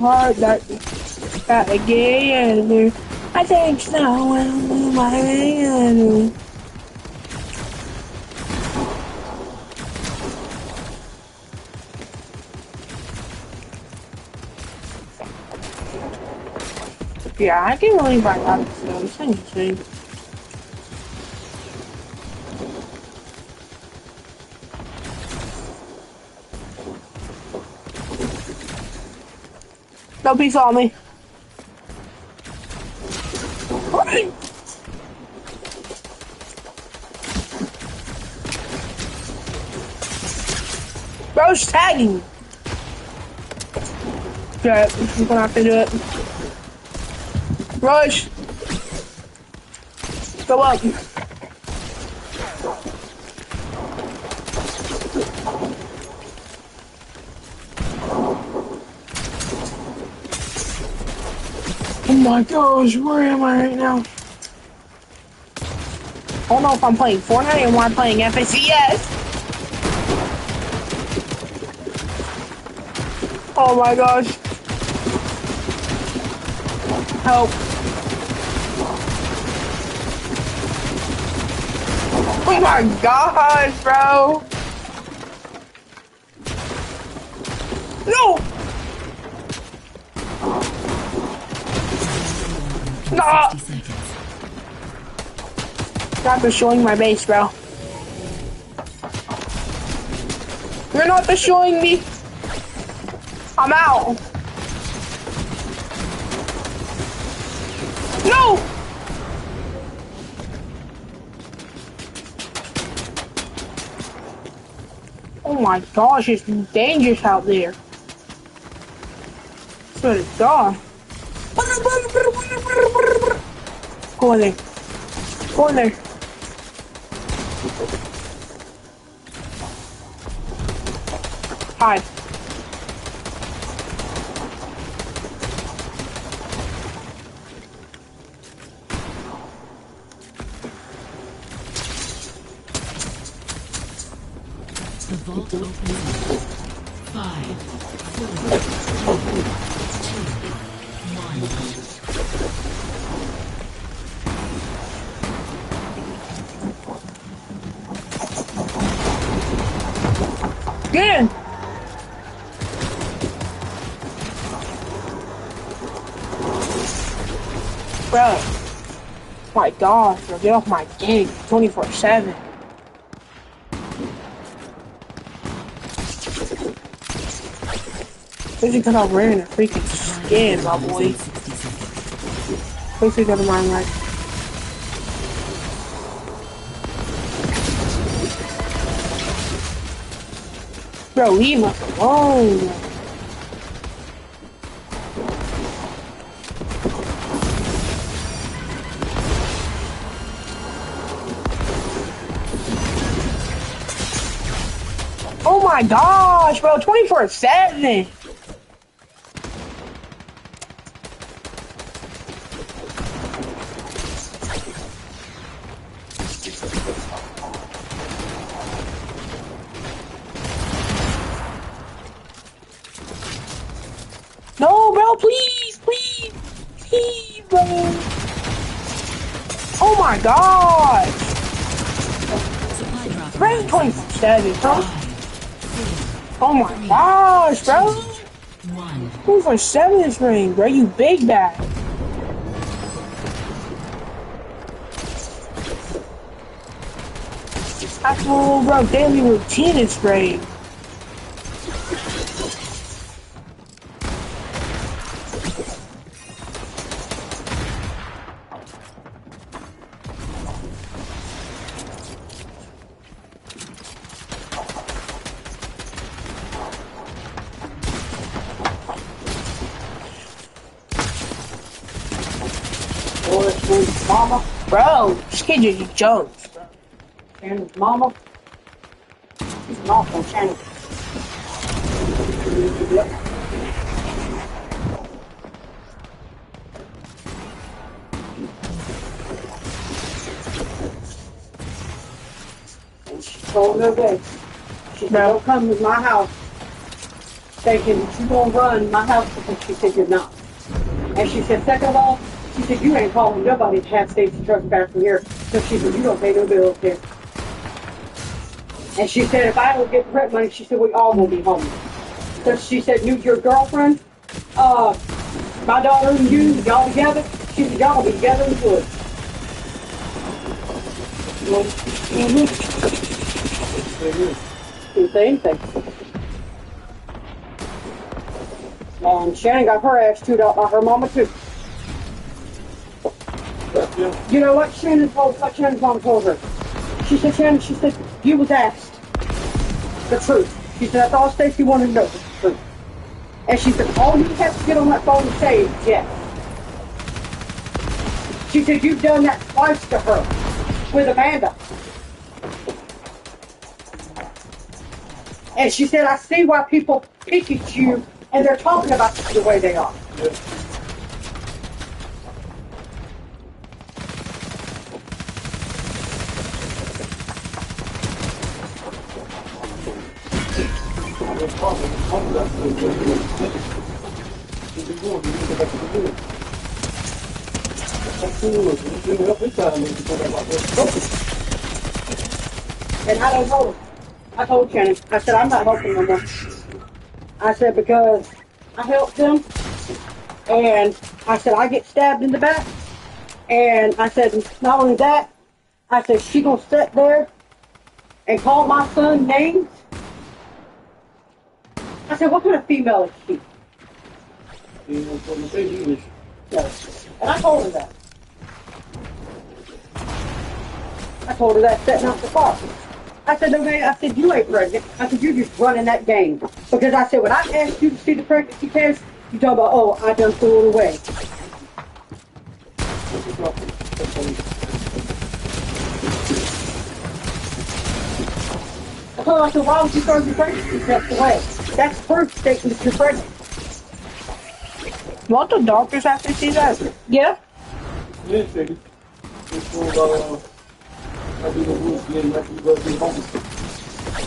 hard that again. I think so. I'm my hand. Yeah, I can really buy that stuff. It's insane. Nobody saw me. Bro's tagging me. Okay, I'm gonna have to do it. Rush. Go up. Oh my gosh, where am I right now? I don't know if I'm playing Fortnite or I'm playing FACS. Oh my gosh. Help. Oh my gosh, bro. No. Nah. Stop destroying my base, bro. You're not destroying me. I'm out. No. Oh my gosh, it's dangerous out there. Swear to God. Go in there. Go in there. Hide. The vault opens in 5, 4, 3, 2, 1. Get in. Bro. My God, bro, get off my gig 24/7. This is because I'm wearing a freaking skin, my boy. Please go to mine right. Bro, leave us alone. Oh my gosh, bro, 24/7. No, bro, please, please, please, bro. Oh my gosh. Bro, 24/7, bro. Oh my gosh, bro. 24/7 is ring, bro. You big bag. Actual, bro, daily routine is ring. Mama, bro, this kid just jokes, bro. And his mama, she's an awful channel. Yep. And she told her that she don't come to my house. thinking, you gonna run my house because she said you're not. And she said, second of all, she said, you ain't calling nobody to have safety trucks back from here. So she said, you don't pay no bills here. And she said, if I don't get the rent money, she said, we all will be homeless. So she said, your girlfriend, my daughter and you, y'all together, she said, y'all will be together in the woods. Mm-hmm. Didn't say anything. And Shannon got her ass chewed out by her mama too. You know what Shannon's mom told her? She said, Shannon, she said, you was asked the truth. She said, that's all Stacy wanted to know was the truth. And she said, all you have to get on that phone and say is yes. She said, you've done that twice to her with Amanda. And she said, I see why people pick at you and they're talking about you the way they are. Yeah. And I don't know. I told Shannon, I said, I'm not helping no more. I said, because I helped them, and I said, I get stabbed in the back, and I said, not only that, I said, she gonna sit there and call my son names? I said, what kind of female is she? No. And I told her that. I told her that setting out the car. I said, no, man, I said, you ain't pregnant. I said, you're just running that game. Because I said, when I asked you to see the pregnancy test, you talk about, oh, I done threw it away. I told her, I said, why would you throw your pregnancy test away? That's proof stating that you're pregnant. Won't the doctors have to see that? Yeah? Yeah, take it.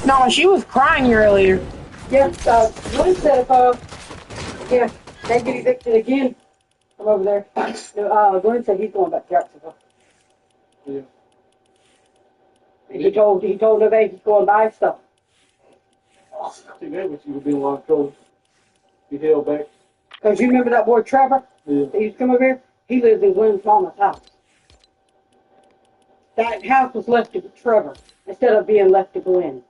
No, she was crying earlier. Yeah, Glenn said if, they get evicted again, I'm over there. Glenn said he's going back to Jacksonville. Yeah. And he told Neve he's going to buy stuff. I think that was you would be in a lot of trouble. Be held back. Because you remember that boy Trevor? Yeah. That used to come over here? He lives in Glenn's mama's house. That house was left to Trevor instead of being left to Glenn.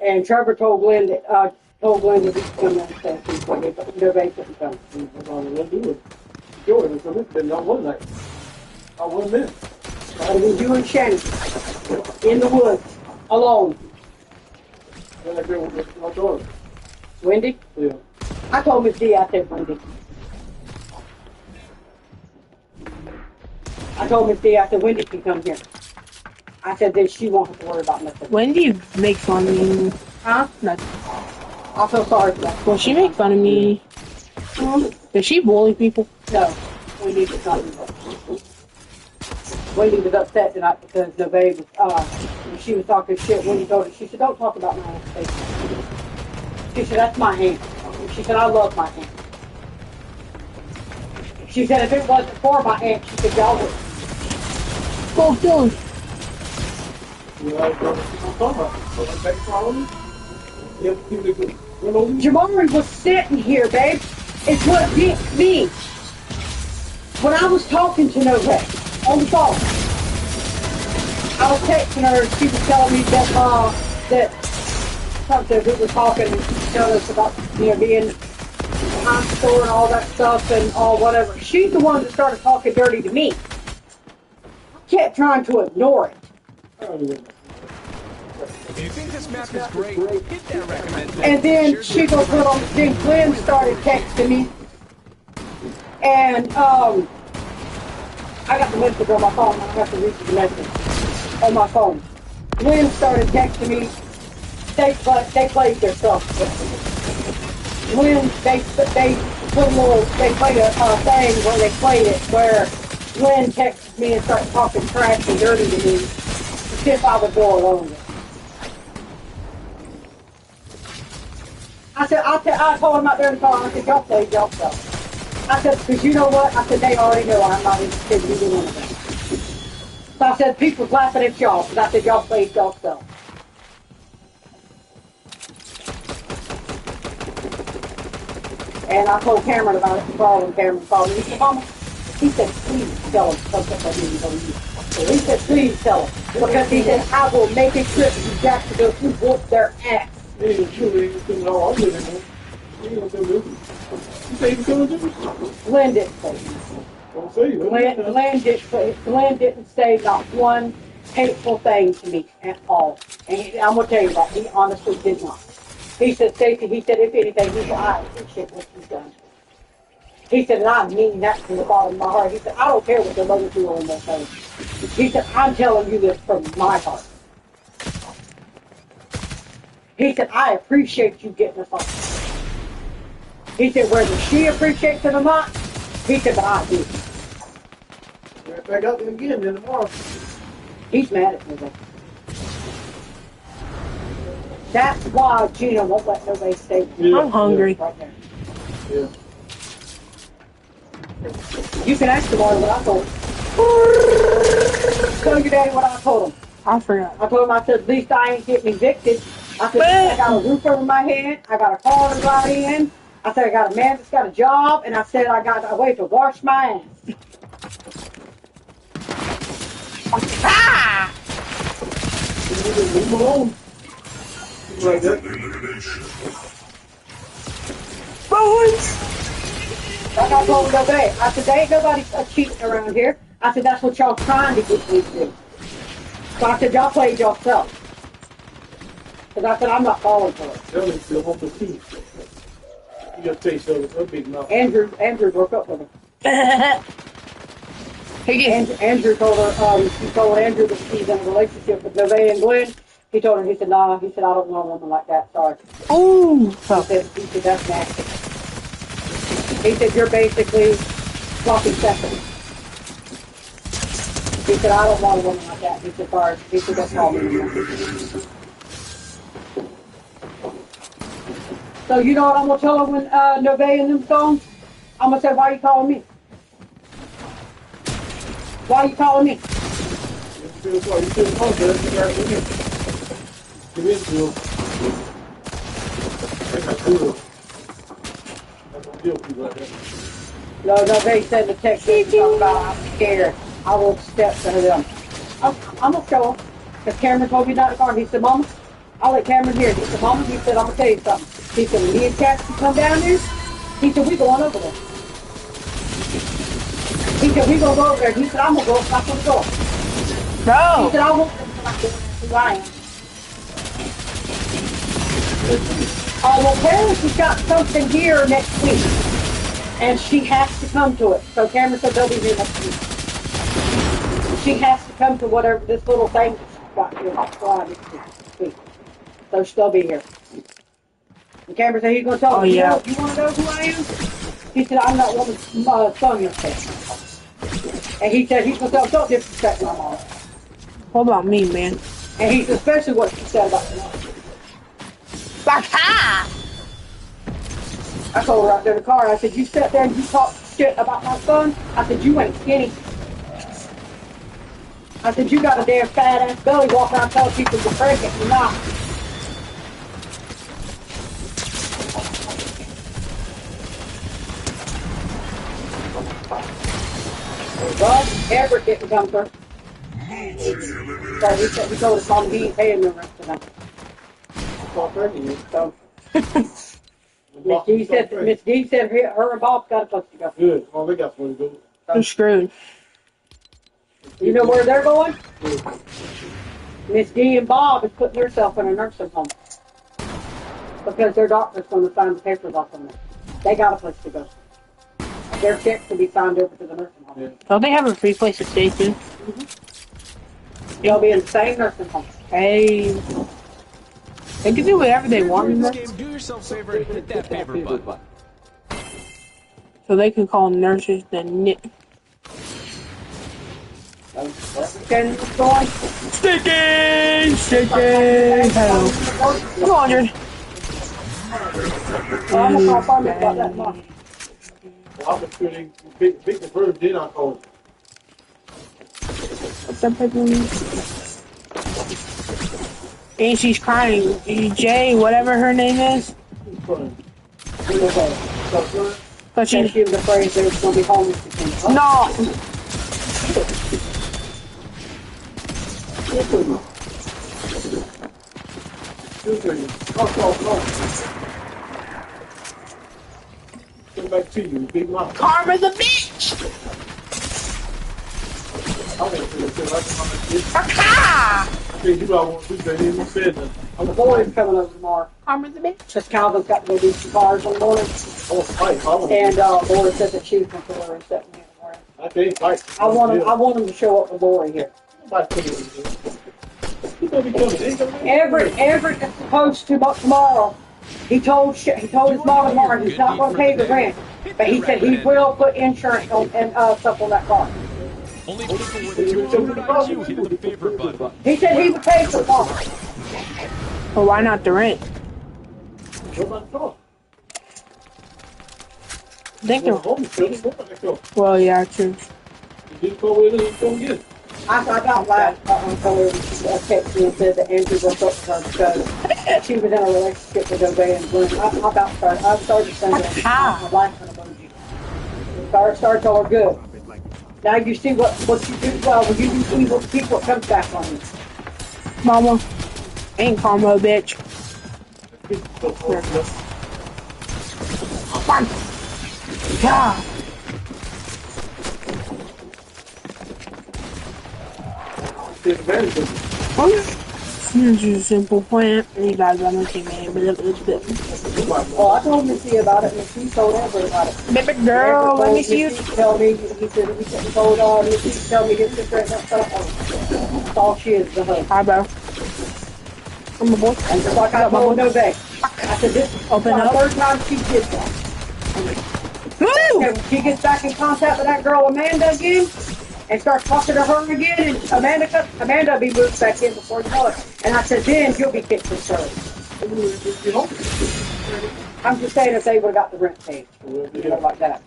And Trevor told Glenn that he could come down and stay for me, but Neve couldn't come. That's all they do is Jordan, so this been not one night. I wasn't there. It was you and Shannon in the woods, alone. Then I go with my daughter. Wendy? Yeah. I told Miss D, I said Wendy. I told Miss D, I said Wendy can come here. I said that she won't have to worry about nothing. Wendy make fun of me. Huh? No. I feel sorry for that. Well, she make fun of me. Does she bully people? No, Wendy did not do that. Wendy was upset tonight because the baby when she was talking shit. Wendy told her, she said, don't talk about my hand. She said, that's my hand. She said, I love my hand. She said, if it wasn't for my aunt, she said, y'all would. Go, Dylan. Yeah, I was talking about it. So I'm back following you. Yeah, people could run over you. Jamari was sitting here, babe. It's what did me. When I was talking to Novak on the phone, I was texting her. She was telling me that something we were talking and she was telling us about being in the high store and all that stuff and all whatever. She's the one that started talking dirty to me. I kept trying to ignore it. If you think this map is great, hit that recommend button. And then she goes, then Glenn started texting me. And I got the message on my phone. I got to read the message on my phone. Glenn started texting me. They played their stuff. Glenn, they played a thing where they played it where Glenn texted me and started talking trash and dirty to me as if I would go along with it. I told him out there in the car, I said, y'all play yourself. I said, because you know what? I said, they already know I'm not interested in either one of them. So I said, people's laughing at y'all, because I said, y'all played yourself. And I told Cameron about it before, and Cameron called me. He said, Mama, he said, please tell him something that he didn't use. He said, please tell him. Because he said, I will make a trip to Jacksonville to whoop their ass. He ain't sure he ain't doing all I'm doing. He ain't gonna do it. You say he's gonna do it? Glenn didn't say. Don't say it. Glenn didn't say not one hateful thing to me at all. And I'm going to tell you that. He honestly did not. He said, Stacey, he said, if anything, he said, I appreciate what you've done. He said, and I mean that from the bottom of my heart. He said, I don't care what the other people in their face. He said, I'm telling you this from my heart. He said, I appreciate you getting us on. He said, whether she appreciates it or not, he said, but I do. If I got them again, then tomorrow. He's mad at me, though. That's why Gina won't let nobody stay. Yeah, I'm hungry. Right there. Yeah. You can ask the boy what I told him. Tell your daddy what I told him. I forgot. I told him, I said, at least I ain't getting evicted. I said, I got a roof over my head. I got a car to ride in. I said, I got a man that's got a job. And I said, I got a way to wash my ass. Ah! Leave him alone. Like that. Like I told him today, I said, there ain't nobody cheating around here. I said, that's what y'all trying to get me to do. So I said, y'all played yourself. Because I said, I'm not falling for it. Tell him still want the teeth. You got to taste of a big mouth. Andrew broke up with her. Andrew told her, he told Andrew that she's in a relationship with Nevaeh and Glenn. He told her, he said, nah, he said, I don't want a woman like that, sorry. Ooh. He said, that's nasty. He said, you're basically floppy seconds. He said, I don't want a woman like that. He said, sorry. He said, don't call me. So you know what I'm going to tell her when Nevaeh and them songs? I'm going to say, why are you calling me? Why are you calling me? You feel confident. You got to give into him. That's not cool. That's not deal with people like that. No, Nevaeh sent a text something about I'm scared. I won't step to them. I'm going to show him. Because Cameron told me not to call. He said, Mama, I'll let Cameron hear. He said, Mama, he said, I'm going to tell you something. He said, when me and Cassie come down there, he said, we going over there. He said, we going to go over there. He said, I'm going to go. I'm not going to go. No. He said, I won't go until I get who I am. Well, Paris has got something here next week. And she has to come to it. So Cameron said they'll be here next week. She has to come to whatever this little thing that she's got here. That's why next week. So she'll be here. And Cameron said he's going to tell her, yeah. You want to know who I am? He said, I'm that woman's son you're saying. And he said, he's going to tell her, don't disrespect my mom. What about me, man? And he's especially what she said about the mom. Like, ha! I told her out there in the car, I said, you sit there and you talk shit about my son? I said, you ain't skinny. I said, you got a damn fat ass belly walking around telling people you're pregnant. You're not. Well, Everett didn't come for. So he told us Mom he ain't paying the rest of them. So Miss D said her and Bob got a place to go. Good. Oh, they got somewhere to go. I'm screwed. You know where they're going? Miss D and Bob is putting themselves in a nursing home. Because their doctor's going to sign the papers off on them. They got a place to go. Their checks will be signed over to the nursing home. Yeah. Don't they have a free place to stay too? They'll be in the same nursing home. Hey. They can do whatever they want. This game, do yourself a favor and hit that favorite button. So they can call nurses the nit. Understand what's going? Sticky! Sticky! Hello. Come on, Jared. I'm gonna call farmers about that tomorrow. Well, I'm sure they pick the bird, then I call. What's up, Pepperoni? And she's crying. Jay, whatever her name is. But She she. was afraid there was gonna be homeless people. No! Come back to you, big mouth. Karma's a bitch! I want to feel like I'm a bitch. Ah! Okay, you know I want to do that. He said that. The boys coming over tomorrow. Karma's a bitch. Because Calvin's got to go do some cars in the morning. I want to fight. And Laura said that she was going to put her and stuff in the morning. I can't fight. I want him to show up with Laura here. Everett is supposed to tomorrow. He told his mom tomorrow he's not going to pay the rent, but he said he will put insurance on and stuff on that car. Only people with 200 IQ hit the favorite button. He said he would pay for the car. Well, why not the rent? I think they're. Well, yeah, true. I got last Uncle texted me and said that Andrew broke up with her because she was in a relationship with Obey and Bloom. I started sending a laughing emoji. Started all good. Now you see what you do well when you do evil people, it comes back on you. Mama, ain't karma, bitch. Come on. God. This is a simple plant. You guys are looking at me, but it's bit. Well, I told Missy about it, and she told Amber about it. Baby girl, let me see you. Tell me, he told Missy to tell me his sister and that stuff. That's all she is, the hoe. Hi, bro. I'm a boy. And just like I told No Bay. I said, this is the third time she did that. Move! And when she gets back in contact with that girl Amanda again, and starts talking to her again, and Amanda will be moved back in before you know it. And I said, then you'll be kicked for her. I'm just saying if they would have got the rent paid, like that.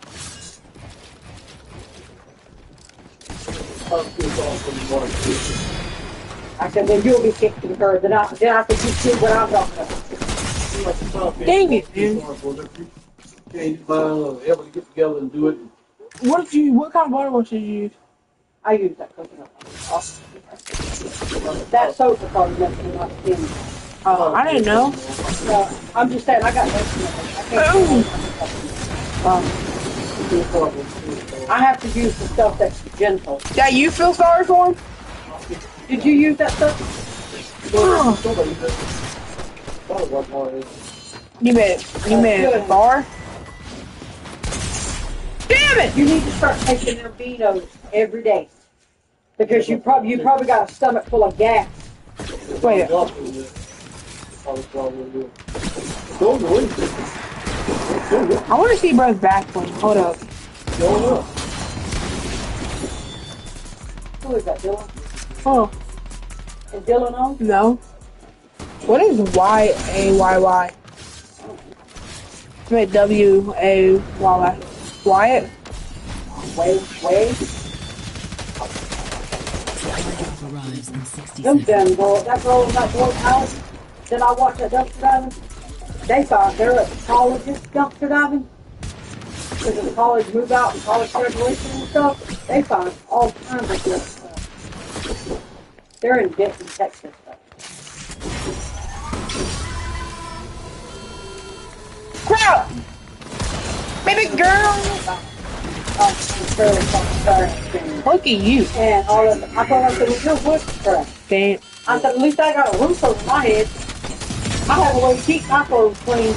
I said, then you'll be kicked to the curb. Then I think you see what I'm talking about. Dang it, man. Ever get together and do it. What kind of water wash did you use? I use that coconut water. That soap will probably make me not skin. Oh, I didn't know. No, I'm just saying, I got no skin. I have to use the stuff that's gentle. Yeah, you feel sorry for him? Did you use that stuff? You made it bar? Damn it! You need to start taking their vinos every day. Because you probably got a stomach full of gas. Wait. I want to see bro's back one. Hold up. Who is that, Dylan? Oh, Is Dylan on? no. What is Y-A-Y-Y? Wait, W-A-Y-Y. Wyatt? Wade? Arrives in 60 Them seconds. damn girl, that girl in that boy's house that I watched at dumpster diving, they thought they're at colleges dumpster diving. Because of the college move out and college graduation and stuff, they find all kinds of good stuff. They're in Denton, Texas. Crap! Baby girl! I'm fairly fucking sorry. Look at you. And all of them, I told her, I said, well, your wood's trash. Damn. I said, at least I got a roof over my head. I have a way to keep my clothes clean.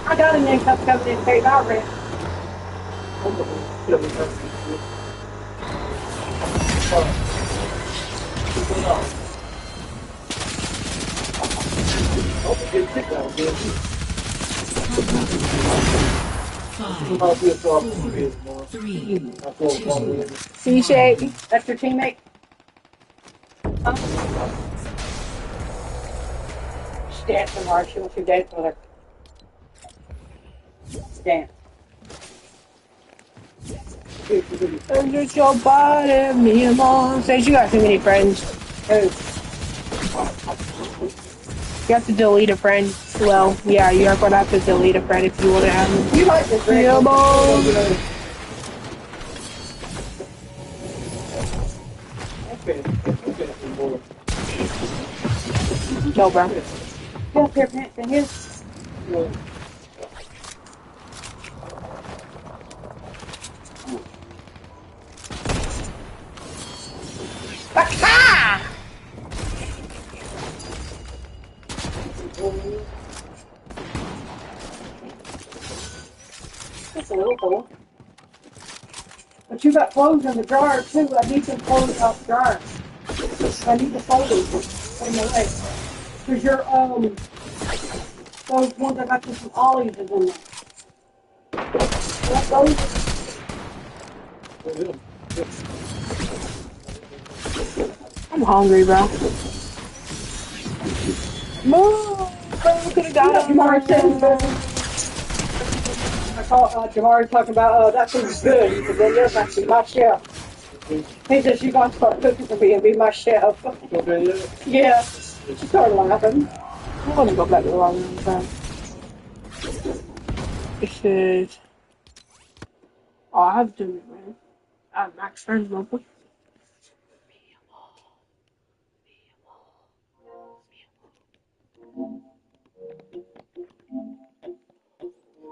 I got an income coming in to pay my rent. Five, four, three, See, Shay? That's your teammate? Huh? She's dancing hard. She wants you to dance with her. dance. And just your body, me and mom. Says you got too many friends. Oh, You have to delete a friend. Well, yeah, you're gonna have to delete a friend if you want to have them. you like this, Rick? Yeah, mom. No, bro. Get up here, pants in his. That's a little cool. But you got clothes in the dryer too. I need some clothes out the dryer. I need the folders. Put them away. Cause your those ones I got you some olives is in there. Want those? I'm hungry, bro. Move, bro. Could have got him. Jamari said, I call Jamari talking about, that food's good. He said, well, yes, actually, my chef. He said, she's going to start cooking for me and be my chef. Yeah. She started laughing. I'm gonna go back to the wrong room, bro. This is. Oh, I have to do it, man. I have max friends, lovely.